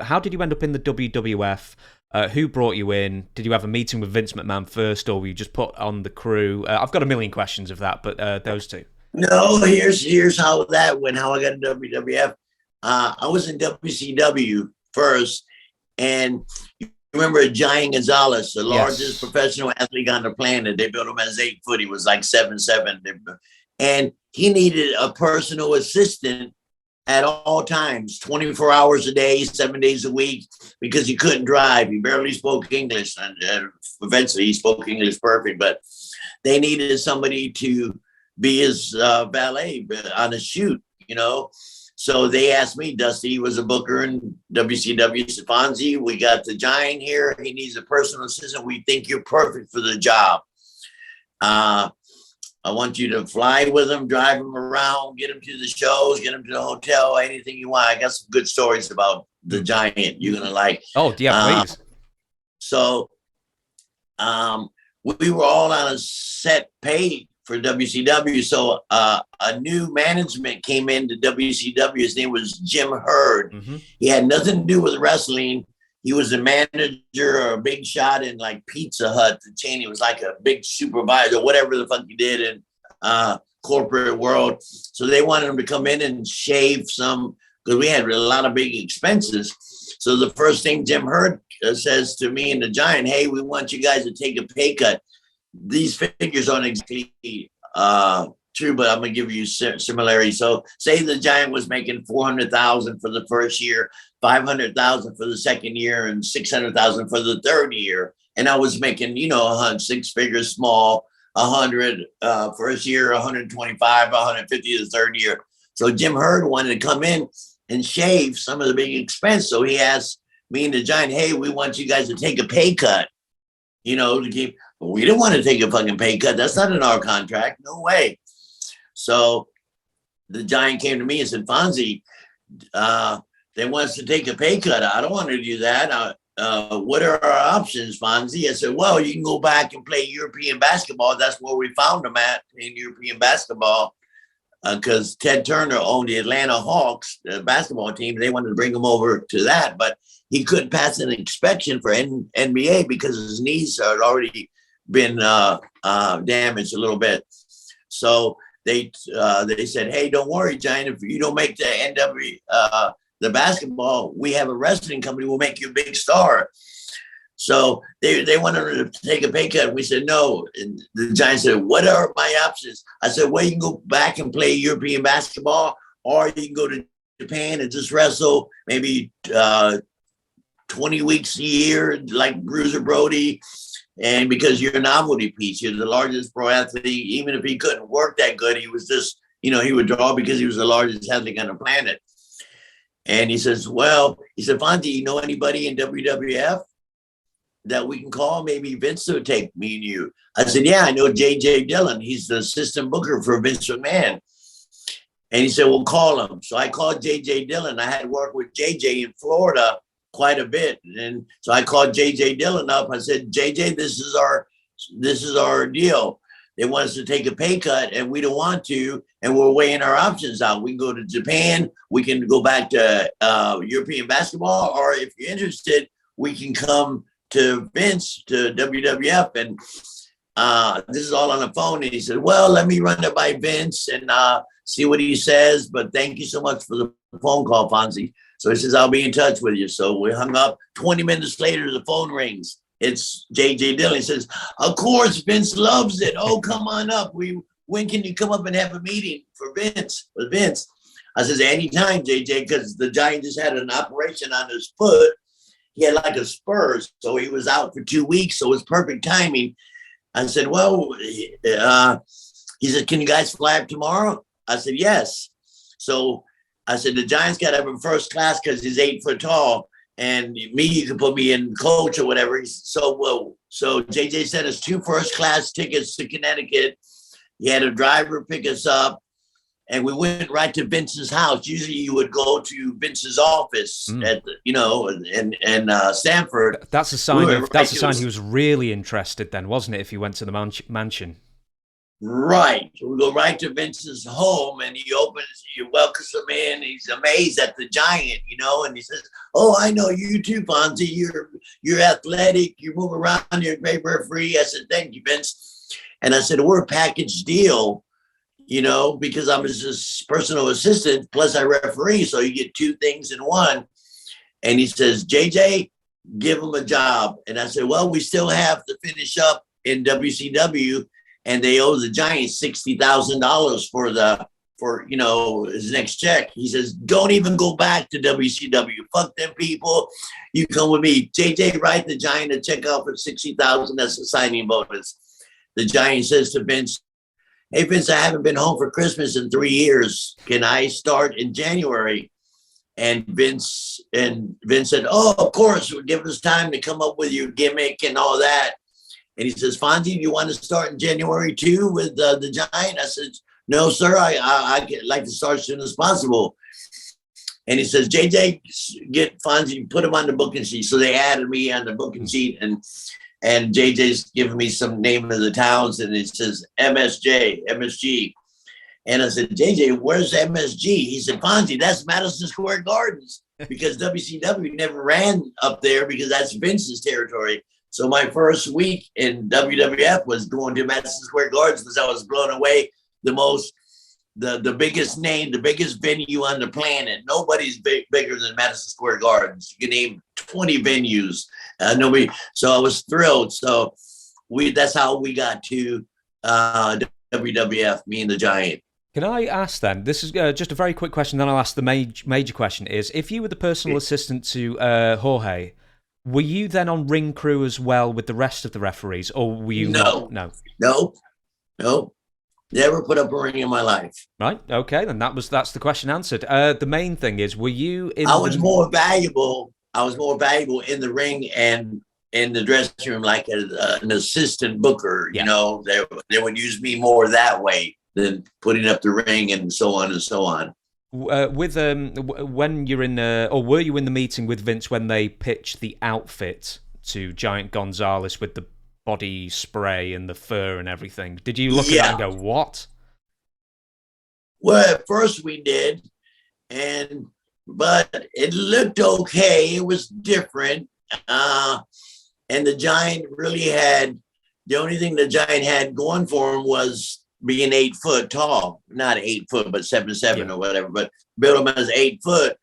How did you end up in the WWF? Who brought you in? Did you have a meeting with Vince McMahon first, or were you just put on the crew? I've got a million questions of that, but those two. No, here's how that went. How I got in WWF. I was in WCW first, and you remember Giant Gonzalez, the largest Yes. professional athlete on the planet. They built him as 8 foot. He was like 7'7", and he needed a personal assistant at all times, 24 hours a day, 7 days a week, because he couldn't drive. He barely spoke English, and eventually he spoke English perfect. But they needed somebody to be his valet on a shoot, you know. So they asked me. Dusty was a booker in WCW. Fonzie, we got the Giant here. He needs a personal assistant. We think you're perfect for the job. Uh, I want you to fly with him, drive him around, get him to the shows, get him to the hotel, anything you want. I got some good stories about the Giant you're going to like. Oh, yeah, please. So we were all on a set pay for WCW. So a new management came into WCW. His name was Jim Herd. Mm-hmm. He had nothing to do with wrestling. He was a manager or a big shot in like Pizza Hut, the chain. He was like a big supervisor, whatever the fuck he did in corporate world. So they wanted him to come in and shave some, because we had a lot of big expenses. So the first thing Jim Herd says to me and the Giant, hey, we want you guys to take a pay cut. These figures aren't exactly true, but I'm gonna give you similarity. So say the Giant was making 400,000 for the first year, 500,000 for the second year, and 600,000 for the third year. And I was making, 6 figures small, 100 first year, 125, 150 the third year. So Jim Herd wanted to come in and shave some of the big expense. So he asked me and the Giant, hey, we want you guys to take a pay cut, to keep. We didn't want to take a fucking pay cut. That's not in our contract. No way. So the Giant came to me and said, Fonzie, they want us to take a pay cut. I don't want to do that. What are our options, Fonzie? I said, well, you can go back and play European basketball. That's where we found them at, in European basketball, because Ted Turner owned the Atlanta Hawks, the basketball team. They wanted to bring him over to that, but he couldn't pass an inspection for NBA because his knees had already been damaged a little bit. So they said, hey, don't worry, Giant, if you don't make the NW the basketball, we have a wrestling company, we'll make you a big star. So they wanted to take a pay cut. We said no. And the Giant said, what are my options? I said, well, you can go back and play European basketball, or you can go to Japan and just wrestle maybe 20 weeks a year like Bruiser Brody. And because you're a novelty piece, you're the largest pro athlete. Even if he couldn't work that good, he was just, he would draw because he was the largest athlete on the planet. And he says, Fonzie, you know anybody in WWF that we can call? Maybe Vince would take me and you. I said, yeah, I know J.J. Dillon. He's the assistant booker for Vince McMahon. And he said, well, call him. So I called J.J. Dillon. I had worked with J.J. in Florida quite a bit. And so I called J.J. Dillon up. I said, J.J., this is our deal. They want us to take a pay cut and we don't want to. And we're weighing our options out. We can go to Japan. We can go back to European basketball. Or if you're interested, we can come to Vince, to WWF. And this is all on the phone. And he said, well, let me run it by Vince and see what he says. But thank you so much for the phone call, Fonzie. So he says, I'll be in touch with you. So we hung up. 20 minutes later, the phone rings. It's J.J. Dillon. He says, of course, Vince loves it. Oh, come on up. When can you come up and have a meeting with Vince? I says, anytime, J.J., because the Giant just had an operation on his foot. He had like a spur, so he was out for 2 weeks. So it was perfect timing. I said, well, he said, can you guys fly up tomorrow? I said, yes. So I said, the Giants got up in first class because he's 8 foot tall. And me, you can put me in coach or whatever. So JJ sent us 2 first class tickets to Connecticut. He had a driver pick us up. And we went right to Vince's house. Usually you would go to Vince's office at, in Stanford. That's a sign he was really interested then, wasn't it, if you went to the mansion? Right. We go right to Vince's home and he welcomes him in. He's amazed at the giant, and he says, "Oh, I know you too, Fonzie. You're athletic, you move around, you're a great referee." I said, "Thank you, Vince." And I said, "We're a package deal, because I'm his personal assistant, plus I referee. So you get two things in one." And he says, "JJ, give him a job." And I said, "Well, we still have to finish up in WCW, and they owe the Giants $60,000 for his next check." He says, "Don't even go back to WCW. Fuck them people. You come with me. JJ, write the Giant a check out for $60,000. That's a signing bonus." The Giant says to Vince, "Hey, Vince, I haven't been home for Christmas in 3 years. Can I start in January?" And Vince said, "Oh, of course, we'll give us time to come up with your gimmick and all that." And he says, "Fonzie, do you want to start in January too with the Giant?" I said, "No, sir. I like to start as soon as possible." And he says, "JJ, get Fonzie, put him on the booking sheet." So they added me on the booking sheet, and JJ's giving me some name of the towns, and it says MSG. And I said, "JJ, where's MSG?" He said, "Fonzie, that's Madison Square Gardens, because WCW never ran up there because that's Vince's territory." So my first week in WWF was going to Madison Square Gardens because I was blown away. The biggest name, the biggest venue on the planet. Nobody's bigger than Madison Square Gardens. You can name 20 venues. Nobody. So I was thrilled. So that's how we got to WWF, me and the Giant. Can I ask then? This is just a very quick question. Then I'll ask the major question: is if you were the personal assistant to Jorge, were you then on ring crew as well with the rest of the referees, or were you not? No. Never put up a ring in my life. Right. Okay. Then that's the question answered. The main thing is, were you in? I was more valuable in the ring and in the dressing room, like an assistant booker. Yeah. They would use me more that way than putting up the ring and so on and so on. When you're in, or were you in the meeting with Vince when they pitched the outfit to Giant Gonzalez with the body spray and the fur and everything? Did you look at that and go, "What?" Well, at first we did, but it looked okay. It was different, and the Giant really had the only thing the Giant had going for him was being 8 foot tall, not 8 foot, but 7'7" or whatever, but built him as 8 foot.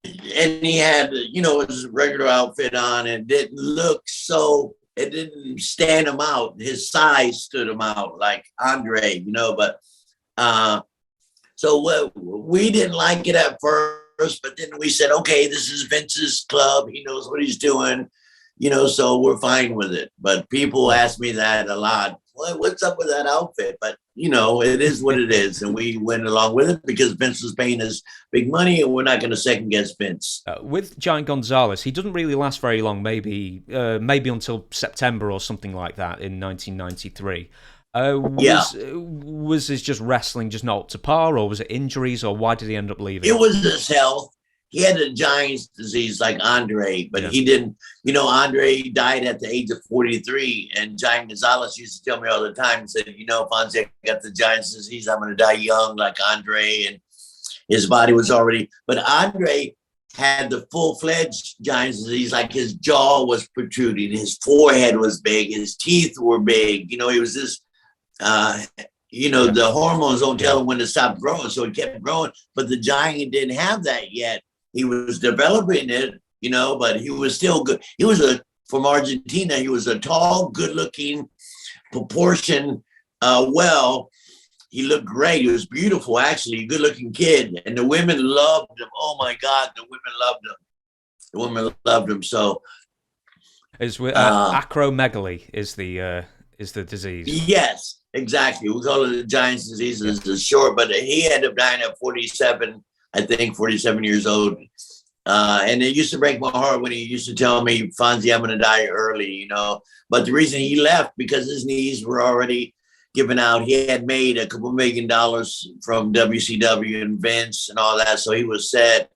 And he had, his regular outfit on, and it didn't stand him out. His size stood him out like Andre, but, so we didn't like it at first, but then we said, okay, this is Vince's club. He knows what he's doing, so we're fine with it. But people ask me that a lot. What's up with that outfit? But, it is what it is. And we went along with it because Vince was paying us big money, and we're not going to second guess Vince. With Giant Gonzalez, he doesn't really last very long, maybe until September or something like that in 1993. Was his just wrestling just not up to par, or was it injuries, or why did he end up leaving? It was his health. He had a Giant's disease like Andre, but he didn't. Andre died at the age of 43, and Giant Gonzalez used to tell me all the time, he said, "Fonzie, I got the Giant's disease. I'm going to die young like Andre." And his body was already, but Andre had the full-fledged Giant's disease, like his jaw was protruding, his forehead was big, his teeth were big. He was this, the hormones don't tell him when to stop growing, so he kept growing. But the Giant didn't have that yet. He was developing it, but he was still good. He was from Argentina. He was a tall, good-looking, proportioned, he looked great. He was beautiful, actually, good-looking kid. And the women loved him. Oh, my God, the women loved him. The women loved him. So acromegaly is the disease. Yes, exactly. We call it the Giant's disease. It's short, but he ended up dying at 47, I think, 47 years old. And it used to break my heart when he used to tell me, "Fonzie, I'm going to die early," But the reason he left, because his knees were already given out. He had made a couple $1 million from WCW and Vince and all that, so he was set.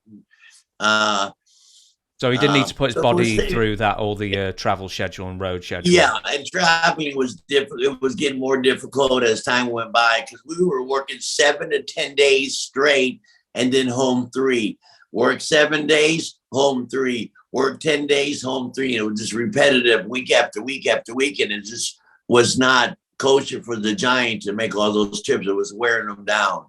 So So he didn't need to put his So body through that, all the travel schedule and road schedule. Yeah, and traveling was different. It was getting more difficult as time went by because we were working 7 to 10 days straight and then home 3. Work 7 days, home 3. Work 10 days, home 3. And it was just repetitive week after week after week. And it just was not kosher for the Giant to make all those trips. It was wearing them down.